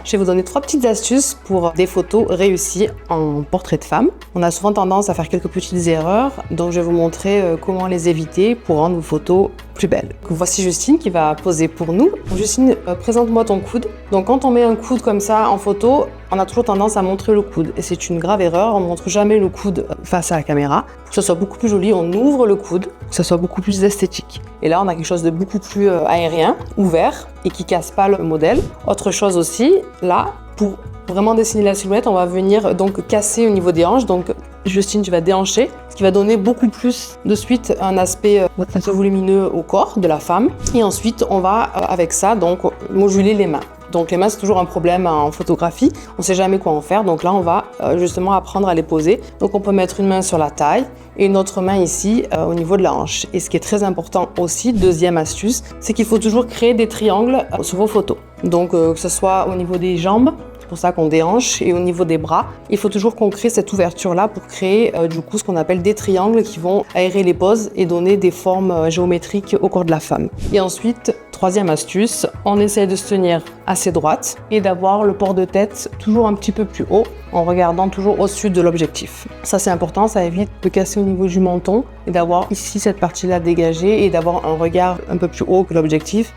je vais vous donner 3 petites astuces pour des photos réussies en portrait de femme. On a souvent tendance à faire quelques petites erreurs, donc je vais vous montrer comment les éviter pour rendre vos photos plus belles. Voici Justine qui va poser pour nous. Justine, présente-moi ton coude. Donc quand on met un coude comme ça en photo, on a toujours tendance à montrer le coude et c'est une grave erreur. On ne montre jamais le coude face à la caméra. Pour que ce soit beaucoup plus joli, on ouvre le coude, pour que ce soit beaucoup plus esthétique. Et là, on a quelque chose de beaucoup plus aérien, ouvert et qui casse pas le modèle. Autre chose aussi, là, pour vraiment dessiner la silhouette, on va venir donc casser au niveau des hanches. Donc Justine, tu vas déhancher, ce qui va donner beaucoup plus de suite un aspect volumineux au corps de la femme. Et ensuite, on va avec ça donc moduler les mains. Donc les mains, c'est toujours un problème en photographie. On ne sait jamais quoi en faire. Donc là, on va justement apprendre à les poser. Donc on peut mettre une main sur la taille et une autre main ici au niveau de la hanche. Et ce qui est très important aussi, deuxième astuce, c'est qu'il faut toujours créer des triangles sur vos photos. Donc que ce soit au niveau des jambes, c'est pour ça qu'on déhanche, et au niveau des bras, il faut toujours qu'on crée cette ouverture-là pour créer du coup ce qu'on appelle des triangles qui vont aérer les poses et donner des formes géométriques au corps de la femme. Et ensuite, troisième astuce, on essaie de se tenir assez droite et d'avoir le port de tête toujours un petit peu plus haut en regardant toujours au-dessus de l'objectif. Ça c'est important, ça évite de casser au niveau du menton et d'avoir ici cette partie-là dégagée et d'avoir un regard un peu plus haut que l'objectif.